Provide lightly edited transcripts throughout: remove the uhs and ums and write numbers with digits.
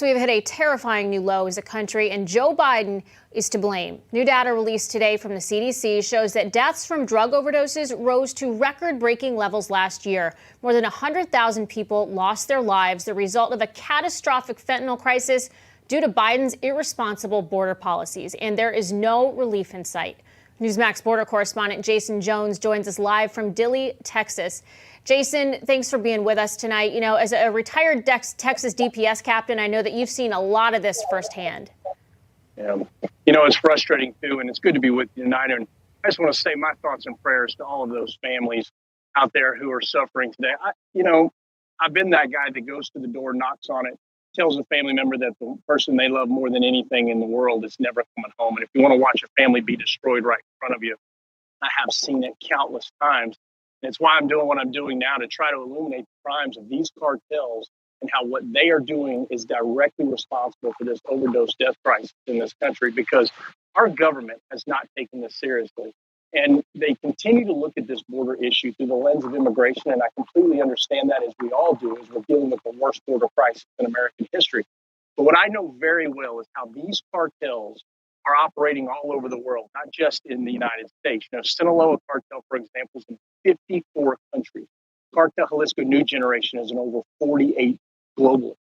We've hit a terrifying new low as a country, and Joe Biden is to blame. New data released today from the CDC shows that deaths from drug overdoses rose to record-breaking levels last year. More than 100,000 people lost their lives, the result of a catastrophic fentanyl crisis due to Biden's irresponsible border policies. And there is no relief in sight. Newsmax border correspondent Jason Jones joins us live from Dilley, Texas. Jason, thanks for being with us tonight. You know, as a retired Texas DPS captain, I know that you've seen a lot of this firsthand. Yeah. You know, it's frustrating, too, and it's good to be with you tonight. And I just want to say my thoughts and prayers to all of those families out there who are suffering today. I've been that guy that goes to the door, knocks on it, tells a family member that the person they love more than anything in the world is never coming home. And if you want to watch a family be destroyed right in front of you, I have seen it countless times. And it's why I'm doing what I'm doing now, to try to illuminate the crimes of these cartels and how what they are doing is directly responsible for this overdose death crisis in this country, because our government has not taken this seriously. And they continue to look at this border issue through the lens of immigration. And I completely understand that, as we all do, as we're dealing with the worst border crisis in American history. But what I know very well is how these cartels are operating all over the world, not just in the United States. You know, Sinaloa cartel, for example, is in 54 countries. Cartel Jalisco New Generation is in over 48 globally.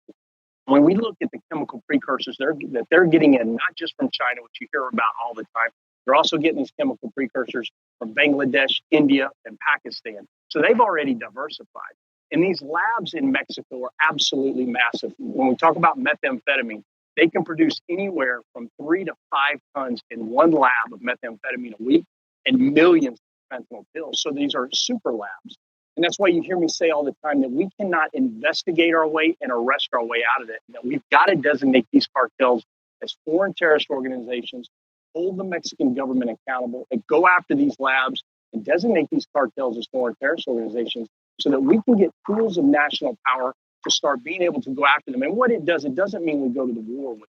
When we look at the chemical precursors that they're getting in, not just from China, which you hear about all the time, they're also getting these chemical precursors from Bangladesh, India, and Pakistan. So they've already diversified. And these labs in Mexico are absolutely massive. When we talk about methamphetamine, they can produce anywhere from 3 to 5 tons in one lab of methamphetamine a week, and millions of fentanyl pills. So these are super labs. And that's why you hear me say all the time that we cannot investigate our way and arrest our way out of it. That we've got to designate these cartels as foreign terrorist organizations, hold the Mexican government accountable, and go after these labs and designate these cartels as foreign terrorist organizations, so that we can get tools of national power to start being able to go after them. And what it doesn't mean we go to the war with them.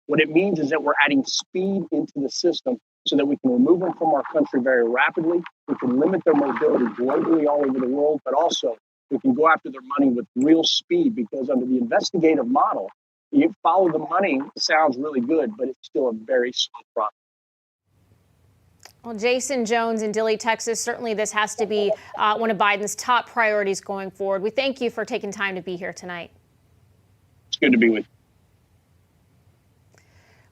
What it means is that we're adding speed into the system so that we can remove them from our country very rapidly. We can limit their mobility globally all over the world, but also we can go after their money with real speed, because under the investigative model, you follow the money sounds really good, but it's still a very slow process. Well, Jason Jones in Dilley, Texas, certainly this has to be one of Biden's top priorities going forward. We thank you for taking time to be here tonight. It's good to be with you.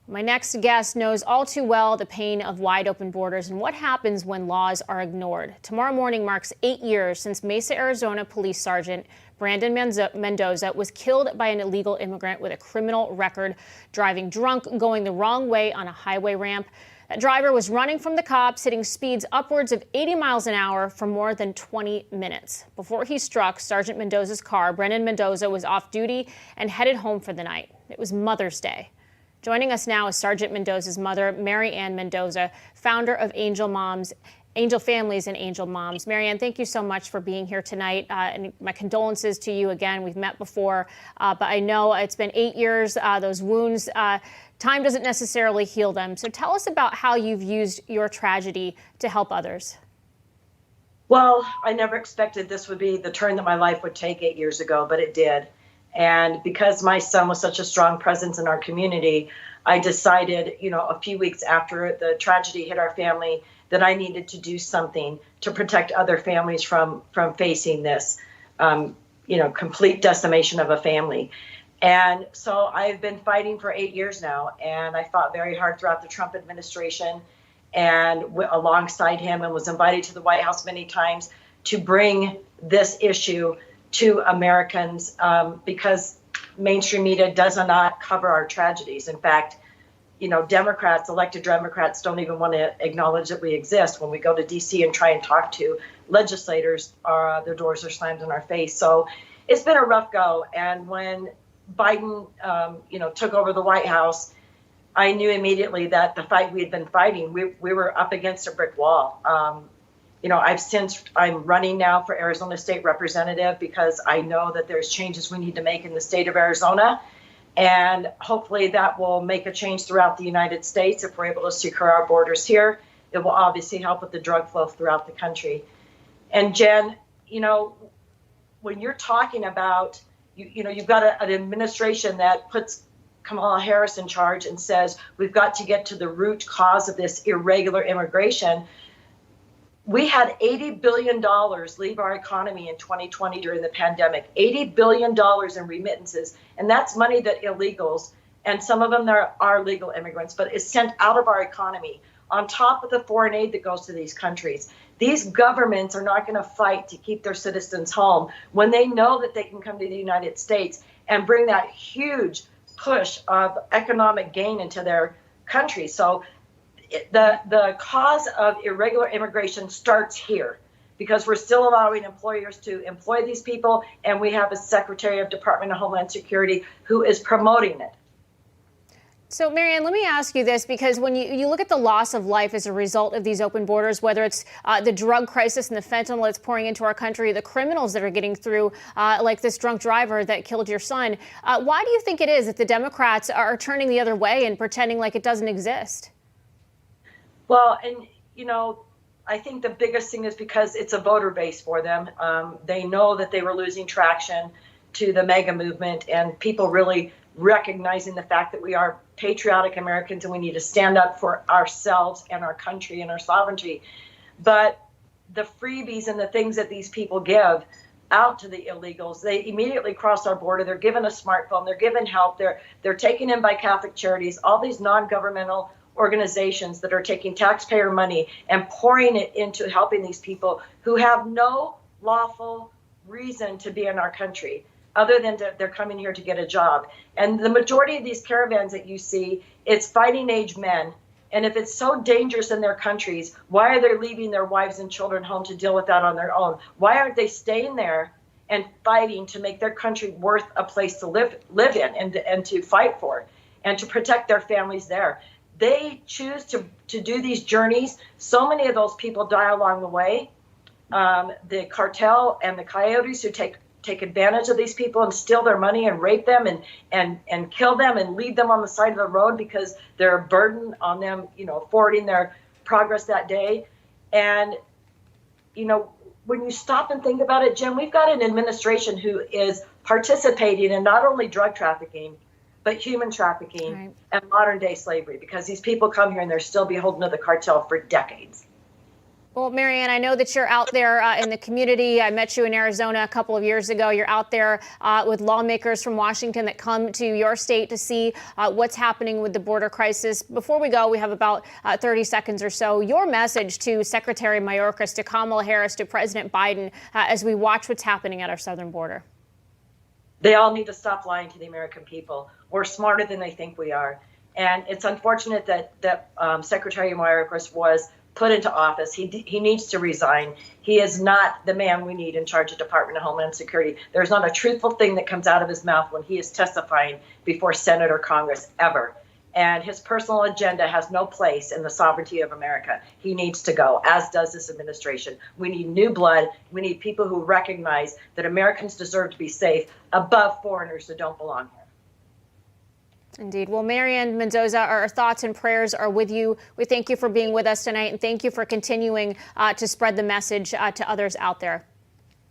My next guest knows all too well the pain of wide open borders and what happens when laws are ignored. Tomorrow morning marks 8 years since Mesa, Arizona Police Sergeant Brandon Mendoza was killed by an illegal immigrant with a criminal record, driving drunk, going the wrong way on a highway ramp. That driver was running from the cops, hitting speeds upwards of 80 miles an hour for more than 20 minutes. Before he struck Sergeant Mendoza's car, Brandon Mendoza was off duty and headed home for the night. It was Mother's Day. Joining us now is Sergeant Mendoza's mother, Mary Ann Mendoza, founder of Angel Families and Angel Moms. Mary Ann, thank you so much for being here tonight. And my condolences to you again. We've met before, but I know it's been 8 years. Those wounds, time doesn't necessarily heal them. So tell us about how you've used your tragedy to help others. Well, I never expected this would be the turn that my life would take 8 years ago, but it did. And because my son was such a strong presence in our community, I decided, a few weeks after the tragedy hit our family, that I needed to do something to protect other families from facing this, complete decimation of a family. And so I've been fighting for 8 years now, and I fought very hard throughout the Trump administration and alongside him, and was invited to the White House many times to bring this issue to Americans, because mainstream media does not cover our tragedies. In fact, elected Democrats don't even want to acknowledge that we exist. When we go to DC and try and talk to legislators, their doors are slammed in our face. So it's been a rough go. And when Biden, took over the White House, I knew immediately that the fight we had been fighting, we were up against a brick wall. I'm running now for Arizona State Representative, because I know that there's changes we need to make in the state of Arizona. And hopefully that will make a change throughout the United States. If we're able to secure our borders here, it will obviously help with the drug flow throughout the country. And Jen, when you're talking about, you've got an administration that puts Kamala Harris in charge and says we've got to get to the root cause of this irregular immigration. We had $80 billion leave our economy in 2020 during the pandemic, $80 billion in remittances. And that's money that illegals, and some of them there are legal immigrants, but is sent out of our economy on top of the foreign aid that goes to these countries. These governments are not going to fight to keep their citizens home when they know that they can come to the United States and bring that huge push of economic gain into their country. So the cause of irregular immigration starts here, because we're still allowing employers to employ these people, and we have a Secretary of Department of Homeland Security who is promoting it. So, Marianne, let me ask you this, because when you look at the loss of life as a result of these open borders, whether it's the drug crisis and the fentanyl that's pouring into our country, the criminals that are getting through, like this drunk driver that killed your son, why do you think it is that the Democrats are turning the other way and pretending like it doesn't exist? Well, and, you know, I think the biggest thing is because it's a voter base for them. They know that they were losing traction to the MAGA movement, and people really recognizing the fact that we are patriotic Americans and we need to stand up for ourselves and our country and our sovereignty. But the freebies and the things that these people give out to the illegals, they immediately cross our border. They're given a smartphone. They're given help. They're taken in by Catholic Charities, all these non-governmental organizations that are taking taxpayer money and pouring it into helping these people who have no lawful reason to be in our country, other than they're coming here to get a job. And the majority of these caravans that you see, it's fighting age men. And if it's so dangerous in their countries, why are they leaving their wives and children home to deal with that on their own? Why aren't they staying there and fighting to make their country worth a place to live in and to fight for and to protect their families there? They choose to do these journeys. So many of those people die along the way. The cartel and the coyotes who take advantage of these people and steal their money and rape them and kill them and leave them on the side of the road because they're a burden on them, you know, forwarding their progress that day. And, you know, when you stop and think about it, Jim, we've got an administration who is participating in not only drug trafficking, but human trafficking and modern day slavery, because these people come here and they're still beholden to the cartel for decades. Well, Marianne, I know that you're out there in the community. I met you in Arizona a couple of years ago. You're out there with lawmakers from Washington that come to your state to see what's happening with the border crisis. Before we go, we have about 30 seconds or so. Your message to Secretary Mayorkas, to Kamala Harris, to President Biden, as we watch what's happening at our southern border. They all need to stop lying to the American people. We're smarter than they think we are. And it's unfortunate that Secretary Mayorkas was put into office. He needs to resign. He is not the man we need in charge of Department of Homeland Security. There's not a truthful thing that comes out of his mouth when he is testifying before Senate or Congress ever. And his personal agenda has no place in the sovereignty of America. He needs to go, as does this administration. We need new blood. We need people who recognize that Americans deserve to be safe above foreigners who don't belong here. Indeed. Well, Marianne Mendoza, our thoughts and prayers are with you. We thank you for being with us tonight, and thank you for continuing to spread the message to others out there.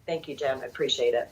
Thank you, Jen. I appreciate it.